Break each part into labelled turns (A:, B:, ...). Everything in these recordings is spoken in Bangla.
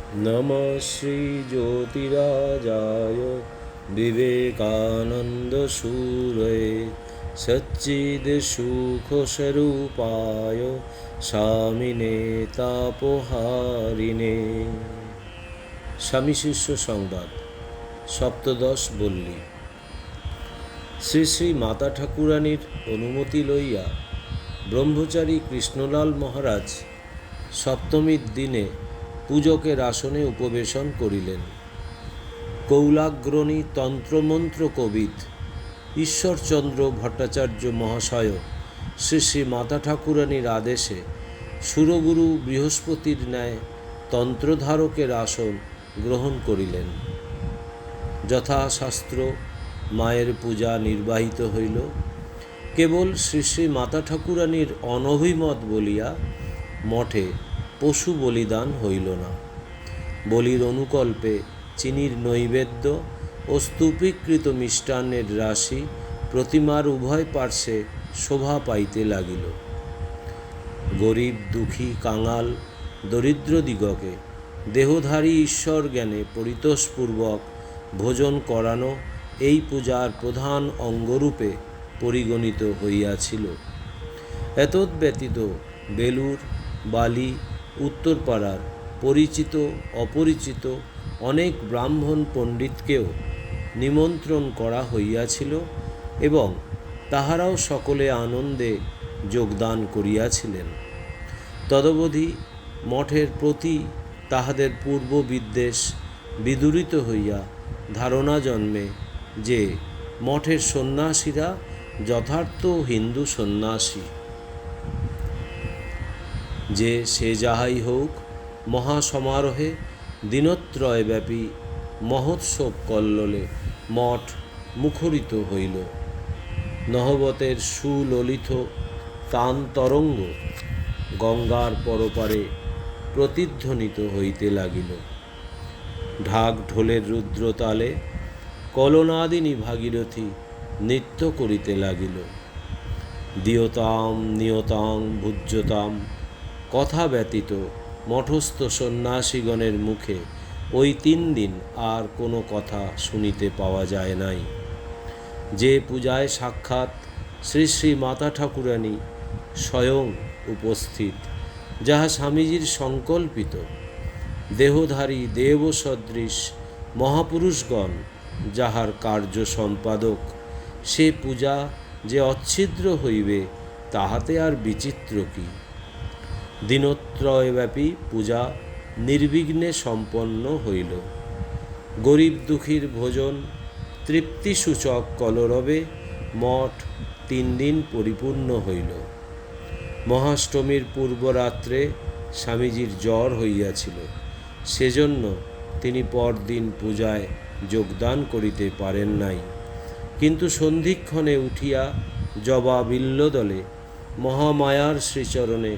A: नमः श्रीज्योतिराजाय विवेकानन्दसूरये सच्चिदसुखस्वरूपाय স্বামিনে তাপহারিণে। স্বামী শিষ্য সংবাদ সপ্তদশ বল্লী। শ্রী শ্রী মাতা ঠাকুরানীর অনুমতি লইয়া ব্রহ্মচারী কৃষ্ণলাল মহারাজ সপ্তমীর দিনে পূজকের আসনে উপবেশন করিলেন। কৌলাগ্রণী তন্ত্রমন্ত্র কবিদ ঈশ্বরচন্দ্র ভট্টাচার্য মহাশয় শ্রী শ্রী মাতা ঠাকুরানীর আদেশে সুরগুরু বৃহস্পতির ন্যায় তন্ত্রধারকের আসন গ্রহণ করিলেন। যথাশাস্ত্র মায়ের পূজা নির্বাহিত হইল। কেবল শ্রী শ্রী মাতা ঠাকুরানীর অনভিমত বলিয়া মঠে পশু বলিদান হইল না। বলির অনুকল্পে চিনির নৈবেদ্য ও স্তূপীকৃত মিষ্টান্নের রাশি প্রতিমার উভয় পার্শ্বে শোভা পাইতে লাগিল। গরিব দুঃখী কাঙাল দরিদ্রদিগকে দেহধারী ঈশ্বর জ্ঞানে পরিতোষপূর্বক ভোজন করানো এই পূজার প্রধান অঙ্গরূপে পরিগণিত হইয়াছিল। এতদ্ব্যতীত বেলুর, বালি, উত্তরপাড়ার পরিচিত অপরিচিত অনেক ব্রাহ্মণ পণ্ডিতকেও নিমন্ত্রণ করা হইয়াছিল এবং তাহারাও সকলে আনন্দে যোগদান করিয়াছিলেন। তদবধি মঠের প্রতি তাহাদের পূর্ব বিদ্বেষ বিদূরিত হইয়া ধারণা জন্মে যে মঠের সন্ন্যাসীরা যথার্থ হিন্দু সন্ন্যাসী। যে সে যাহাই হোক, মহাসমারোহে দিনত্রয়ব্যাপী মহোৎসব কল্লোলে মঠ মুখরিত হইল। নহবতের সুললিত তান তরঙ্গ গঙ্গার পরপারে প্রতিধ্বনিত হইতে লাগিল। ঢাক ঢোলের রুদ্রতালে কলনাদিনী ভাগীরথী নৃত্য করিতে লাগিল। দিয়তাম নিয়তাং ভুজ্যতাম কথা ব্যতীত মঠস্থ সন্ন্যাসীগণের মুখে ওই 3 দিন আর কোনো কথা শুনিতে পাওয়া যায় নাই। যে পূজায় সাক্ষাৎ শ্রী শ্রী মাতা ঠাকুরানী স্বয়ং উপস্থিত, যাহা স্বামীজির সংকল্পিত, দেহধারী দেবসদৃশ মহাপুরুষগণ যাহার কার্য সম্পাদক, সে পূজা যে অচ্ছিদ্র হইবে তাহাতে আর বিচিত্র কি। দিনত্রয়ব্যাপী পূজা নির্বিঘ্নে সম্পন্ন হইল। গরিব দুঃখীর ভোজন তৃপ্তিসূচক কলরবে মঠ 3 দিন পরিপূর্ণ হইল। মহাষ্টমীর পূর্বরাত্রে স্বামীজির জ্বর হইয়াছিল, সেজন্য তিনি পরদিন পূজায় যোগদান করিতে পারেন নাই। কিন্তু সন্ধিক্ষণে উঠিয়া জবা বিল্বদলে মহামায়ার শ্রীচরণে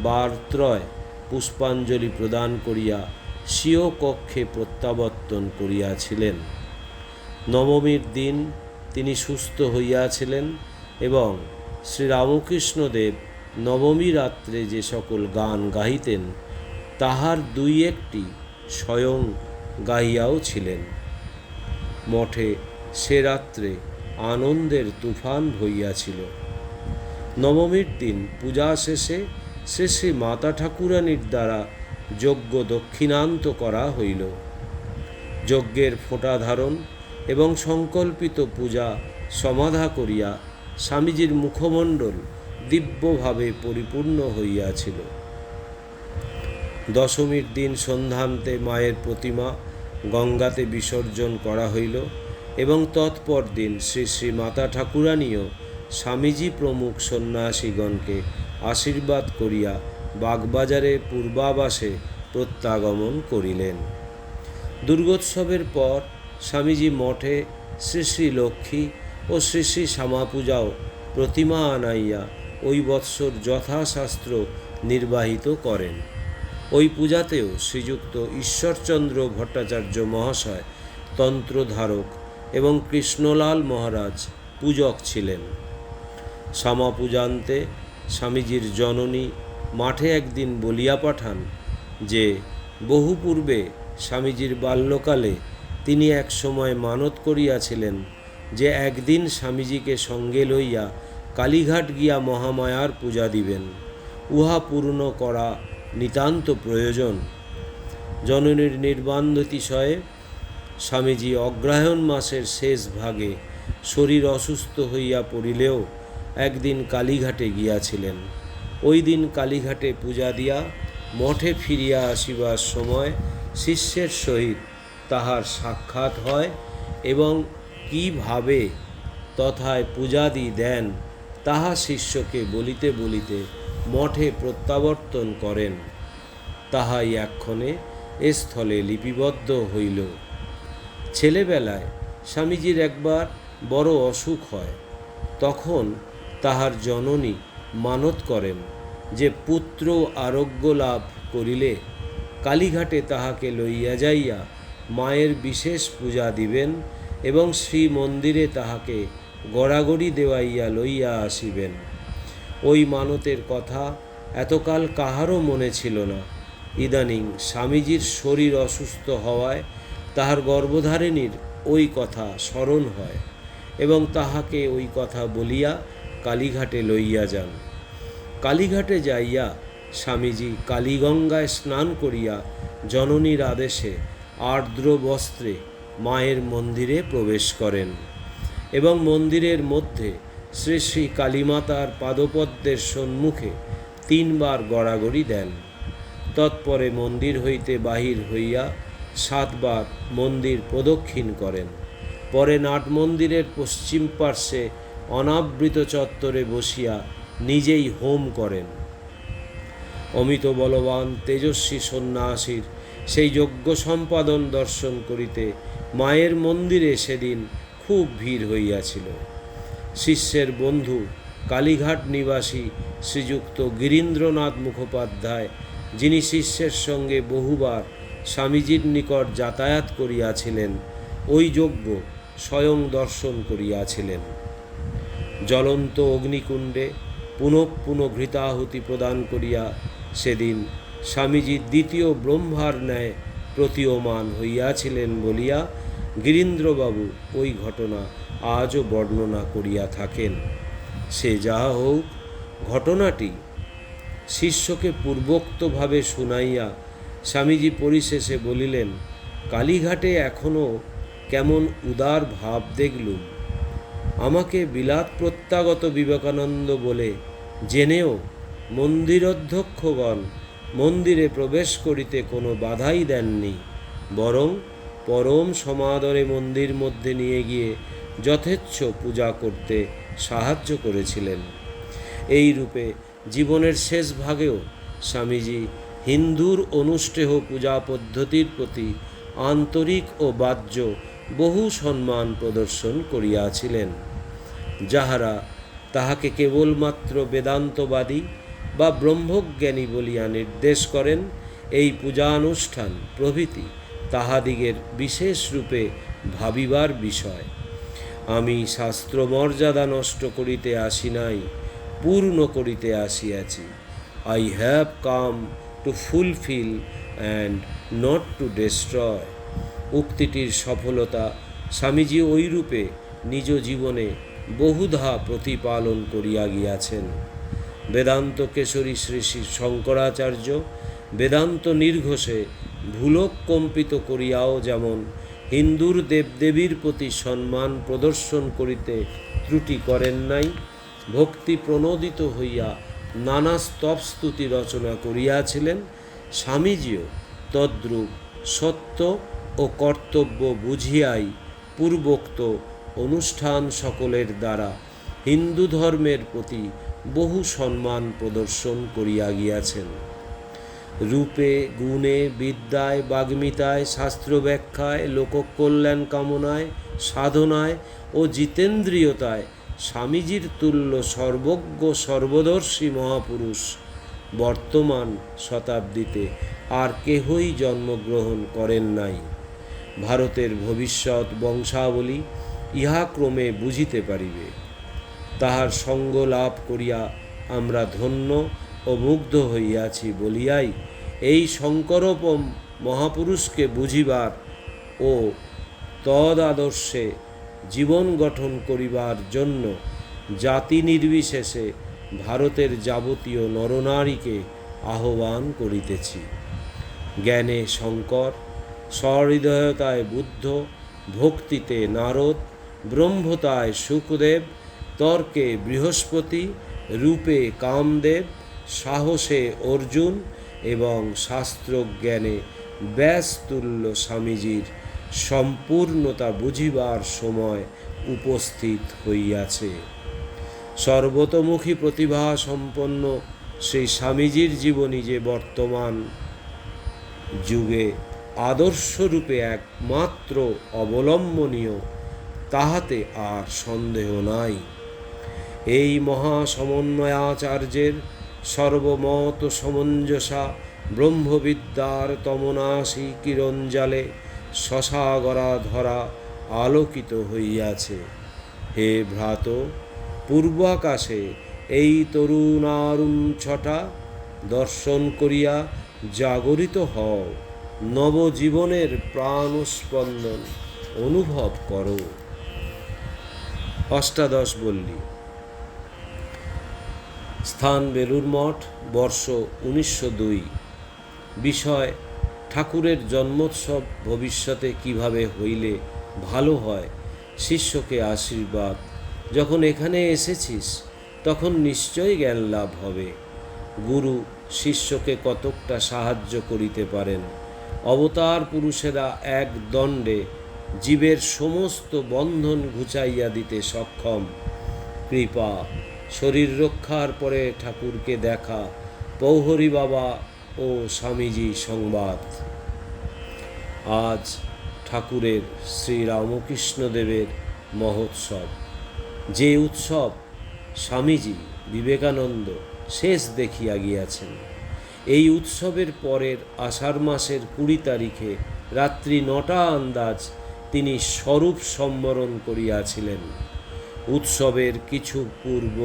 A: বারত্রয় পুষ্পাঞ্জলি প্রদান করিয়া স্বীয় কক্ষে প্রত্যাবর্তন করিয়াছিলেন। নবমীর দিন তিনি সুস্থ হইয়াছিলেন এবং শ্রীরামকৃষ্ণদেব নবমী রাত্রে যে সকল গান গাহিতেন তাহার 2-1টি স্বয়ং গাহিয়াও ছিলেন। মঠে সে রাত্রে আনন্দের তুফান হইয়াছিল। নবমীর দিন পূজা শেষে শ্রী শ্রী মাতা ঠাকুরানীর দ্বারা যজ্ঞ দক্ষিণান্ত করা হইল। যজ্ঞের ফোঁটা ধারণ এবং সংকল্পিত পূজা সমাধা করিয়া স্বামীজির মুখমণ্ডল দিব্যভাবে পরিপূর্ণ হইয়াছিল। দশমীর দিন সন্ধ্যান্তে মায়ের প্রতিমা গঙ্গাতে বিসর্জন করা হইল এবং তৎপর দিন শ্রী শ্রী মাতা ঠাকুরানীও স্বামীজি প্রমুখ সন্ন্যাসীগণকে আশীর্বাদ করিয়া বাগবাজারে পূর্বাবাসে প্রত্যাগমন করিলেন। দুর্গোৎসবের পর স্বামীজি মঠে শ্রী শ্রী লক্ষ্মী ও শ্রী শ্রী শ্যামাপূজাও প্রতিমা আনাইয়া ওই বৎসর যথাশাস্ত্র নির্বাহিত করেন। ওই পূজাতেও শ্রীযুক্ত ঈশ্বরচন্দ্র ভট্টাচার্য মহাশয় তন্ত্রধারক এবং কৃষ্ণলাল মহারাজ পূজক ছিলেন। শ্যামাপূজান্তে স্বামীজির জননী মাঠে একদিন বলিয়া পাঠান যে বহু পূর্বে স্বামীজির বাল্যকালে তিনি এক সময় মানত করিয়াছিলেন যে একদিন স্বামীজিকে সঙ্গে লইয়া কালীঘাট গিয়া মহামায়ার পূজা দিবেন। উহা পূর্ণ করা নিতান্ত প্রয়োজন। জননীর নির্বাণতিশয়ে স্বামীজি অগ্রহায়ণ মাসের শেষ ভাগে শরীর অসুস্থ হইয়া পড়িলেও একদিন কালীঘাটে গিয়াছিলেন। ওই দিন কালীঘাটে পূজা দিয়া মঠে ফিরিয়া আসিবার সময় শিষ্যের সহিত তাহার সাক্ষাৎ হয় এবং কিভাবে তথায় পূজাদি দেন তাহা শিষ্যকে বলিতে বলিতে মঠে প্রত্যাবর্তন করেন। তাহাই এক্ষণে এ স্থলে লিপিবদ্ধ হইল। ছেলেবেলায় স্বামীজির একবার বড় অসুখ হয়। তখন তাহার জননী মানত করেন যে পুত্র আরোগ্য লাভ করিলে কালীঘাটে তাহাকে লইয়া যাইয়া মায়ের বিশেষ পূজা দিবেন এবং শ্রীমন্দিরে তাহাকে গড়াগড়ি দেওয়াইয়া লইয়া আসিবেন। ওই মানতের কথা এতকাল কাহারও মনে ছিল না। ইদানিং স্বামীজির শরীর অসুস্থ হওয়ায় তাহার গর্ভধারিণীর ওই কথা স্মরণ হয় এবং তাহাকে ওই কথা বলিয়া কালীঘাটে লইয়া যান। কালীঘাটে যাইয়া স্বামীজি কালীগঙ্গায় স্নান করিয়া জননীর আদেশে আর্দ্র বস্ত্রে মায়ের মন্দিরে প্রবেশ করেন এবং মন্দিরের মধ্যে শ্রী শ্রী কালীমাতার পাদপদ্মের সম্মুখে 3 বার গড়াগড়ি দেন। তৎপরে মন্দির হইতে বাহির হইয়া 7 বার মন্দির প্রদক্ষিণ করেন। পরে নাট মন্দিরের পশ্চিম পার্শ্বে অনাবৃত চত্বরে বসিয়া নিজেই হোম করেন। অমিত বলবান তেজস্বী সন্ন্যাসীর সেই যজ্ঞ সম্পাদন দর্শন করিতে মায়ের মন্দিরে সেদিন খুব ভিড় হইয়াছিল। শিষ্যের বন্ধু কালীঘাট নিবাসী শ্রীযুক্ত গিরীন্দ্রনাথ মুখোপাধ্যায়, যিনি শিষ্যের সঙ্গে বহুবার স্বামীজির নিকট যাতায়াত করিয়াছিলেন, ওই যজ্ঞ স্বয়ং দর্শন করিয়াছিলেন। জ্বলন্ত অগ্নিকুণ্ডে পুনঃ পুনঃ ঘৃতাহুতি প্রদান করিয়া সেদিন স্বামীজি দ্বিতীয় ব্রহ্মার ন্যায় প্রতীয়মান হইয়াছিলেন বলিয়া গিরীন্দ্রবাবু ওই ঘটনা আজও বর্ণনা করিয়া থাকেন। সে যাহা হোক, ঘটনাটি শিষ্যকে পূর্বোক্তভাবে শুনাইয়া স্বামীজি পরিশেষে বলিলেন, কালীঘাটে এখনও কেমন উদার ভাব দেখলুম। আমাকে বিলাত প্রত্যাগত বিবেকানন্দ বলে জেনেও মন্দিরাধ্যক্ষগণ মন্দিরে প্রবেশ করিতে কোনো বাধাই দেননি, বরং পরম সমাদরে মন্দির মধ্যে নিয়ে গিয়ে যথেচ্ছ পূজা করতে সাহায্য করেছিলেন। এই রূপে জীবনের শেষ ভাগেও স্বামীজি হিন্দুর অনুষ্ঠেয় পূজা পদ্ধতির প্রতি আন্তরিক ও বাহ্য বহু সম্মান প্রদর্শন করিয়াছিলেন। যাহারা তাহাকে কেবলমাত্র বেদান্তবাদী বা ব্রহ্মজ্ঞানী বলিয়া নির্দেশ করেন, এই পূজানুষ্ঠান প্রভৃতি তাহাদিগের বিশেষ রূপে ভাবিবার বিষয়। আমি শাস্ত্রমর্যাদা নষ্ট করিতে আসি নাই, পূর্ণ করিতে আসিয়াছি। I have come to fulfil and not to destroy. উক্তিটির সফলতা স্বামীজি ওই রূপে নিজ জীবনে বহুধা প্রতিপালন করিয়া গিয়াছেন। বেদান্ত কেশরী শ্রী শ্রী শঙ্করাচার্য বেদান্ত নির্ঘোষে ভুলক কম্পিত করিয়াও যেমন হিন্দুর দেবদেবীর প্রতি সম্মান প্রদর্শন করিতে ত্রুটি করেন নাই, ভক্তি প্রণোদিত হইয়া নানা স্তবস্তুতি রচনা করিয়াছিলেন, স্বামীজিও তদ্রূপ সত্য ও কর্তব্য বুঝিয়াই পূর্বোক্ত অনুষ্ঠান সকলের দ্বারা হিন্দু ধর্মের প্রতি বহু সম্মান প্রদর্শন করিয়া গিয়াছেন। রূপে, গুণে, বিদ্যায়, বাগ্মিতায়, শাস্ত্র ব্যাখ্যায়, লোককল্যাণ কামনায়, সাধনায় ও জিতেন্দ্রিয়তায় স্বামীজির তুল্য সর্বজ্ঞ সর্বদর্শী মহাপুরুষ বর্তমান শতাব্দীতে আর কেহই জন্মগ্রহণ করেন নাই। ভারতের ভবিষ্যৎ বংশাবলী ইহা ক্রমে বুঝিতে পারিবে। তাহার সঙ্গ লাভ করিয়া আমরা ধন্য ও মুগ্ধ হইয়াছি বলিয়াই এই শঙ্করোপম মহাপুরুষকে বুঝিবার ও তদাদর্শে জীবন গঠন করিবার জন্য জাতি নির্বিশেষে ভারতের যাবতীয় নরনারীকে আহ্বান করিতেছি। জ্ঞানে শঙ্কর, সহৃদয়তায় বুদ্ধ, ভক্তিতে নারদ, ব্রহ্মতায় শুকদেব, তর্কে বৃহস্পতি, রূপে কামদেব, সাহসে অর্জুন এবং শাস্ত্রজ্ঞানে ব্যাসতুল্য স্বামীজির সম্পূর্ণতা বুঝিবার সময় উপস্থিত হইয়াছে। সর্বতোমুখী প্রতিভা সম্পন্ন সেই স্বামীজির জীবনী যে বর্তমান যুগে আদর্শরূপে একমাত্র অবলম্বনীয়, তাহাতে আর সন্দেহ নাই। এই মহাসমন্বয়াচার্যের সর্বমত সমঞ্জসা ব্রহ্মবিদ্যার তমনাশী কিরণজালে শশাগরা ধরা আলোকিত হইয়াছে। হে ভ্রাত, পূর্বাকাশে এই তরুণারুণ ছটা দর্শন করিয়া জাগরিত হও, নবজীবনের প্রাণস্পন্দন অনুভব করো। অষ্টাদশ বল্লী। স্থান বেলুর মঠ, বর্ষ 1902। বিষয় ঠাকুরের জন্মোৎসব ভবিষ্যতে কিভাবে হইলে ভালো হয়, শিষ্যকে আশীর্বাদ। যখন এখানে এসেছিস তখন নিশ্চয়ই জ্ঞান লাভ হবে। গুরু শিষ্যকে কতকটা সাহায্য করিতে পারেন। অবতার পুরুষেরা এক দণ্ডে জীবের সমস্ত বন্ধন ঘুচাইয়া দিতে সক্ষম। কৃপা, শরীর রক্ষার পরে ঠাকুরকে দেখা, পৌহরী বাবা ও স্বামীজি সংবাদ। আজ ঠাকুরের শ্রীরামকৃষ্ণদেবের মহোৎসব, যে উৎসব স্বামীজি বিবেকানন্দ শেষ দেখিয়া গিয়াছেন। এই উৎসবের পরের আষাঢ় মাসের 20 তারিখে রাত্রি 9টা আন্দাজ তিনি স্বরূপ সম্বরণ করিয়াছিলেন। উৎসবের কিছু পূর্ব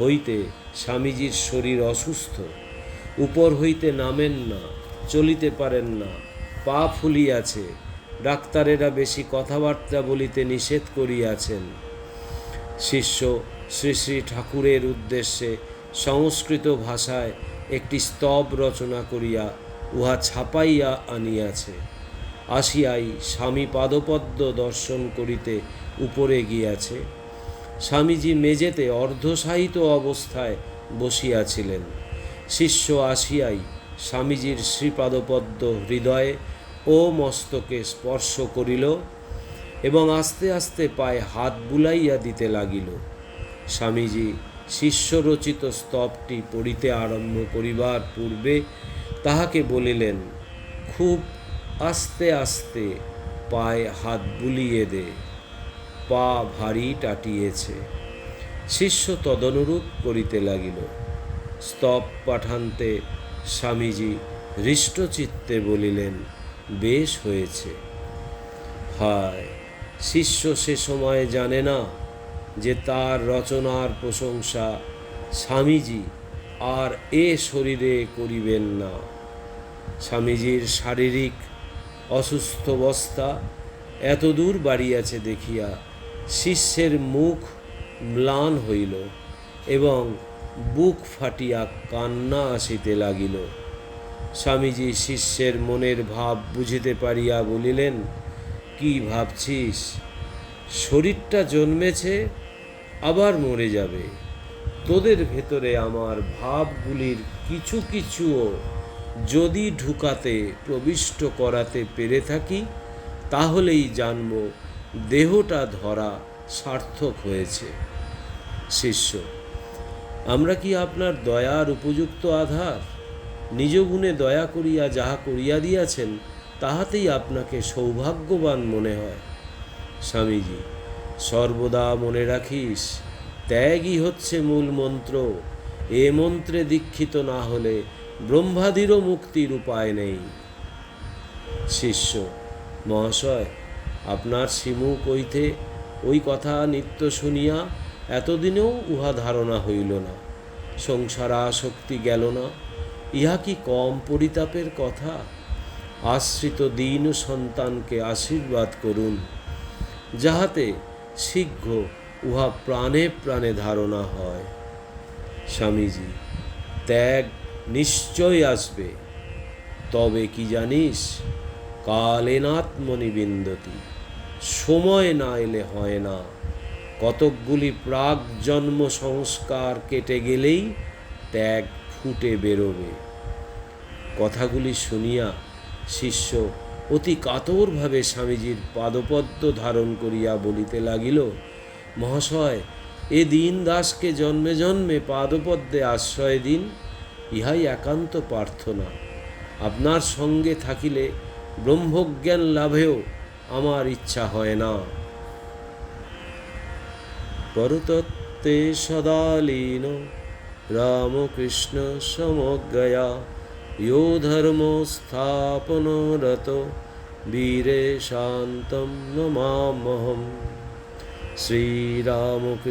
A: হইতে স্বামীজির শরীর অসুস্থ, উপর হইতে নামেন না, চলিতে পারেন না, পা ফুলিয়াছে। ডাক্তারেরা বেশি কথাবার্তা বলিতে নিষেধ করিয়াছেন। শিষ্য শ্রী শ্রী ঠাকুরের উদ্দেশ্যে সংস্কৃত ভাষায় একটি স্তব রচনা করিয়া উহা ছাপাইয়া আনিয়াছে। আসিয়াই স্বামী পাদপদ্ম দর্শন করিতে উপরে গিয়াছে। স্বামীজি মেজেতে অর্ধশায়িত অবস্থায় বসিয়াছিলেন। শিষ্য আসিয়াই স্বামীজির শ্রীপাদপদ্ম হৃদয়ে ও মস্তকে স্পর্শ করিল এবং আস্তে আস্তে পায়ে হাত বুলাইয়া দিতে লাগিল। স্বামীজি শিষ্যরচিত স্তবটি পড়িতে আরম্ভ করিবার পূর্বে তাহাকে বলিলেন, খুব আস্তে আস্তে পায়ে হাত বুলিয়ে দে, পা ভারী টাটিয়েছে। শিষ্য তদনুরূপ করিতে লাগিল। স্তব পাঠান্তে স্বামীজি হৃষ্টচিত্তে বলিলেন, বেশ হয়েছে। হায়, শিষ্য সে সময় জানে না যে তার রচনার প্রশংসা স্বামীজি আর এ শরীরে করিবেন না। স্বামীজির শারীরিক অসুস্থবস্থা এতদূর বাড়িয়াছে দেখিয়া শিষ্যের মুখ ম্লান হইল এবং বুক ফাটিয়া কান্না আসিতে লাগিল। স্বামীজি শিষ্যের মনের ভাব বুঝিতে পারিয়া বলিলেন, কি ভাবছিস? শরীরটা জন্মেছে, আবার মরে যাবে। তোদের ভেতরে আমার ভাবগুলির কিছু কিছুও যদি ঢুকাতে প্রবিষ্ট করাতে পেরে থাকি, তাহলেই জানব দেহটা ধরা সার্থক হয়েছে। শিষ্য, আমরা কি আপনার দয়ার উপযুক্ত আধার? নিজ গুণে দয়া করিয়া যাহা করিয়া দিয়াছেন, তাহাতেই আপনাকে সৌভাগ্যবান মনে হয়। স্বামীজি, সর্বদা মনে রাখিস, ত্যাগই হচ্ছে মূল মন্ত্র। এ মন্ত্রে দীক্ষিত না হলে ব্রহ্মাদিরও মুক্তির উপায় নেই। শিষ্য, মহাশয়, আপনার শ্রীমুখ হইতে ওই কথা নিত্য শুনিয়া এতদিনেও উহা ধারণা হইল না, সংসারাসক্তি গেল না। ইহা কি কম পরিতাপের কথা? আশ্রিত দীন সন্তানকে আশীর্বাদ করুন, যাহাতে শীঘ্র উহা প্রাণে প্রাণে ধারণা হয়। স্বামীজি, ত্যাগ নিশ্চয় আসবে, তবে কি জানিস, কালেনাত্মনি বিন্দতি, সময় না এলে হয় না। কতকগুলি প্রাক জন্ম সংস্কার কেটে গেলেই ত্যাগ ফুটে বেরোবে। কথাগুলি শুনিয়া শিষ্য অতি কাতরভাবে স্বামীজির পাদপদ্ম ধারণ করিয়া বলিতে লাগিল, মহাশয়, এ দীন দাসকে জন্মে জন্মে পাদপদ্মে আশ্রয় দিন, ইহাই একান্ত প্রার্থনা। আপনার সঙ্গে থাকিলে ব্রহ্মজ্ঞান লাভেও আমার ইচ্ছা হয় না। পরতত্ত্বে সদালীন রামকৃষ্ণ সমজ্ঞয়া यो धर्म स्थापनरत वीरे शान्तं नमाम्यहम्। श्रीरामकृष्णार्पणमस्तु।